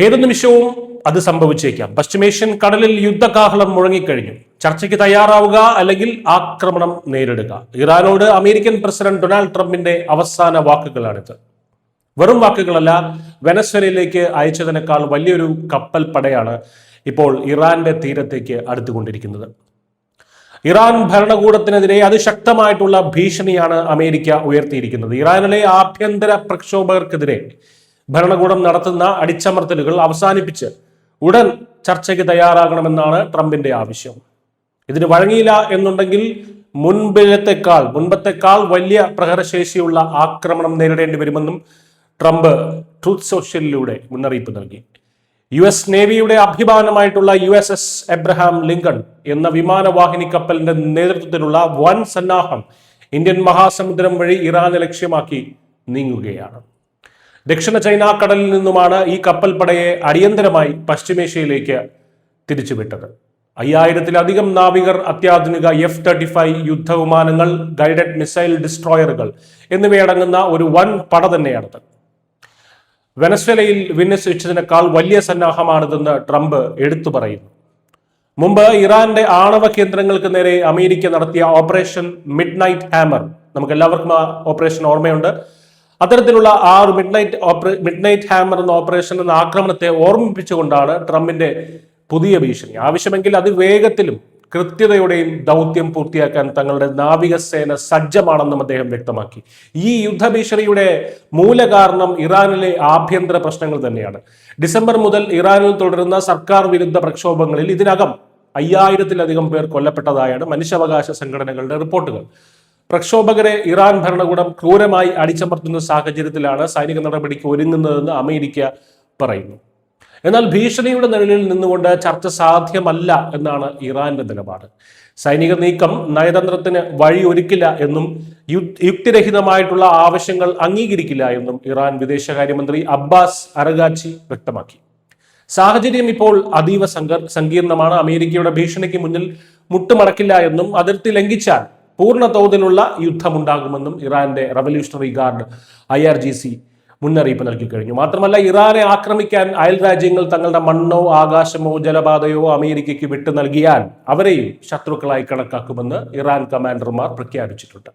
ഏതു നിമിഷവും അത് സംഭവിച്ചേക്കാം. പശ്ചിമേഷ്യൻ കടലിൽ യുദ്ധകാഹളം മുഴങ്ങിക്കഴിഞ്ഞു. ചർച്ചയ്ക്ക് തയ്യാറാവുക അല്ലെങ്കിൽ ആക്രമണം നേരിടുക. ഇറാനോട് അമേരിക്കൻ പ്രസിഡന്റ് ഡൊണാൾഡ് ട്രംപിന്റെ അവസാന വാക്കുകളാണിത്. വെറും വാക്കുകളല്ല, വെനസ്വേലയിലേക്ക് അയച്ചതിനേക്കാൾ വലിയൊരു കപ്പൽ പടയാണ് ഇപ്പോൾ ഇറാന്റെ തീരത്തേക്ക് അടുത്തുകൊണ്ടിരിക്കുന്നത്. ഇറാൻ ഭരണകൂടത്തിനെതിരെ അതിശക്തമായിട്ടുള്ള ഭീഷണിയാണ് അമേരിക്ക ഉയർത്തിയിരിക്കുന്നത്. ഇറാനിലെ ആഭ്യന്തര പ്രക്ഷോഭകർക്കെതിരെ ഭരണകൂടം നടത്തുന്ന അടിച്ചമർത്തലുകൾ അവസാനിപ്പിച്ച് ഉടൻ ചർച്ചയ്ക്ക് തയ്യാറാകണമെന്നാണ് ട്രംപിന്റെ ആവശ്യം. ഇതിന് വഴങ്ങിയില്ല എന്നുണ്ടെങ്കിൽ മുൻപത്തെക്കാൾ വലിയ പ്രഹരശേഷിയുള്ള ആക്രമണം നേരിടേണ്ടി വരുമെന്നും ട്രംപ് ട്രൂത്ത് സോഷ്യലിലൂടെ മുന്നറിയിപ്പ് നൽകി. US നേവിയുടെ അഭിമാനമായിട്ടുള്ള USS എബ്രഹാം ലിങ്കൺ എന്ന വിമാനവാഹിനി കപ്പലിന്റെ നേതൃത്വത്തിലുള്ള വൻ സന്നാഹം ഇന്ത്യൻ മഹാസമുദ്രം വഴി ഇറാനെ ലക്ഷ്യമാക്കി നീങ്ങുകയാണ്. ദക്ഷിണ ചൈന കടലിൽ നിന്നുമാണ് ഈ കപ്പൽ പടയെ അടിയന്തരമായി പശ്ചിമേഷ്യയിലേക്ക് തിരിച്ചുവിട്ടത്. 5000-ലധികം നാവികർ, അത്യാധുനിക F-35 യുദ്ധവിമാനങ്ങൾ, ഗൈഡഡ് മിസൈൽ ഡിസ്ട്രോയറുകൾ എന്നിവയടങ്ങുന്ന ഒരു വൻ പട തന്നെയാണത്. വെനസ്വേലയിൽ വിന്യസിച്ചതിനേക്കാൾ വലിയ സന്നാഹമാണിതെന്ന് ട്രംപ് എടുത്തു പറയുന്നു. മുമ്പ് ഇറാന്റെ ആണവ കേന്ദ്രങ്ങൾക്ക് നേരെ അമേരിക്ക നടത്തിയ ഓപ്പറേഷൻ മിഡ് നൈറ്റ് ഹാമർ, നമുക്ക് എല്ലാവർക്കും ആ ഓപ്പറേഷൻ ഓർമ്മയുണ്ട്. അത്തരത്തിലുള്ള ആ ഒരു മിഡ് നൈറ്റ് ഹാമർ എന്ന ഓപ്പറേഷൻ എന്ന ആക്രമണത്തെ ഓർമ്മിപ്പിച്ചുകൊണ്ടാണ് ട്രംപിന്റെ പുതിയ ഭീഷണി. ആവശ്യമെങ്കിൽ അതിവേഗത്തിലും കൃത്യതയോടെയും ദൗത്യം പൂർത്തിയാക്കാൻ തങ്ങളുടെ നാവികസേന സജ്ജമാണെന്നും അദ്ദേഹം വ്യക്തമാക്കി. ഈ യുദ്ധഭീഷണിയുടെ മൂലകാരണം ഇറാനിലെ ആഭ്യന്തര പ്രശ്നങ്ങൾ തന്നെയാണ്. ഡിസംബർ മുതൽ ഇറാനിൽ തുടരുന്ന സർക്കാർ വിരുദ്ധ പ്രക്ഷോഭങ്ങളിൽ ഇതിനകം 5000-ലധികം പേർ കൊല്ലപ്പെട്ടതായാണ് മനുഷ്യാവകാശ സംഘടനകളുടെ റിപ്പോർട്ടുകൾ. പ്രക്ഷോഭകരെ ഇറാൻ ഭരണകൂടം ക്രൂരമായി അടിച്ചമർത്തുന്ന സാഹചര്യത്തിലാണ് സൈനിക നടപടിക്ക് ഒരുങ്ങുന്നതെന്ന് അമേരിക്ക പറയുന്നു. എന്നാൽ ഭീഷണിയുടെ നിഴലിൽ നിന്നുകൊണ്ട് ചർച്ച സാധ്യമല്ല എന്നാണ് ഇറാന്റെ നിലപാട്. സൈനിക നീക്കം നയതന്ത്രത്തിന് വഴിയൊരുക്കില്ല എന്നും യുക്തിരഹിതമായിട്ടുള്ള ആവശ്യങ്ങൾ അംഗീകരിക്കില്ല എന്നും ഇറാൻ വിദേശകാര്യമന്ത്രി അബ്ബാസ് അറഗാച്ചി വ്യക്തമാക്കി. സാഹചര്യം ഇപ്പോൾ അതീവ സങ്കീർണമാണ്. അമേരിക്കയുടെ ഭീഷണിക്ക് മുന്നിൽ മുട്ടുമടക്കില്ല എന്നും അതിർത്തി ലംഘിച്ചാൽ പൂർണ്ണ തോതിലുള്ള യുദ്ധമുണ്ടാകുമെന്നും ഇറാന്റെ റവല്യൂഷണറി ഗാർഡ് IRGC മുന്നറിയിപ്പ് നൽകി കഴിഞ്ഞു. മാത്രമല്ല, ഇറാനെ ആക്രമിക്കാൻ അയൽ രാജ്യങ്ങൾ തങ്ങളുടെ മണ്ണോ ആകാശമോ ജലപാതയോ അമേരിക്കയ്ക്ക് വിട്ടു നൽകിയാൽ അവരെയും ശത്രുക്കളായി കണക്കാക്കുമെന്ന് ഇറാൻ കമാൻഡർമാർ പ്രഖ്യാപിച്ചിട്ടുണ്ട്.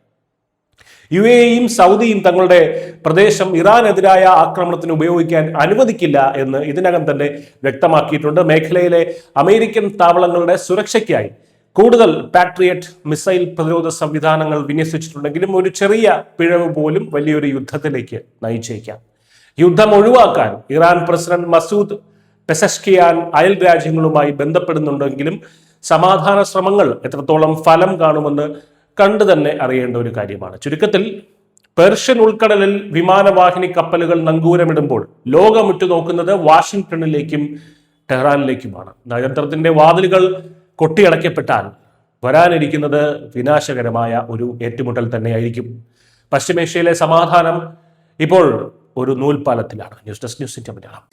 UAEയും സൗദിയും തങ്ങളുടെ പ്രദേശം ഇറാനെതിരായ ആക്രമണത്തിന് ഉപയോഗിക്കാൻ അനുവദിക്കില്ല എന്ന് ഇതിനകം തന്നെ വ്യക്തമാക്കിയിട്ടുണ്ട്. മേഖലയിലെ അമേരിക്കൻ താവളങ്ങളുടെ സുരക്ഷയ്ക്കായി കൂടുതൽ പാട്രിയറ്റ് മിസൈൽ പ്രതിരോധ സംവിധാനങ്ങൾ വിന്യസിച്ചിട്ടുണ്ടെങ്കിലും ഒരു ചെറിയ പിഴവ് പോലും വലിയൊരു യുദ്ധത്തിലേക്ക് നയിച്ചേക്കാം. യുദ്ധം ഒഴിവാക്കാൻ ഇറാൻ പ്രസിഡന്റ് മസൂദ് പെസഷ്കിയാൻ അയൽ രാജ്യങ്ങളുമായി ബന്ധപ്പെടുന്നുണ്ടെങ്കിലും സമാധാന ശ്രമങ്ങൾ എത്രത്തോളം ഫലം കാണുമെന്ന് കണ്ടു തന്നെ അറിയേണ്ട ഒരു കാര്യമാണ്. ചുരുക്കത്തിൽ, പേർഷ്യൻ ഉൾക്കടലിൽ വിമാനവാഹിനി കപ്പലുകൾ നങ്കൂരമിടുമ്പോൾ ലോകം ഉറ്റുനോക്കുന്നത് വാഷിംഗ്ടണിലേക്കും ടെഹ്റാനിലേക്കുമാണ്. നയതന്ത്രത്തിന്റെ വാതിലുകൾ കൊട്ടിയടയ്ക്കപ്പെട്ടാൽ വരാനിരിക്കുന്നത് വിനാശകരമായ ഒരു ഏറ്റുമുട്ടൽ തന്നെയായിരിക്കും. പശ്ചിമേഷ്യയിലെ സമാധാനം ഇപ്പോൾ ഒരു നൂൽപാലത്തിലാണ്. News desk, news India Malayalam.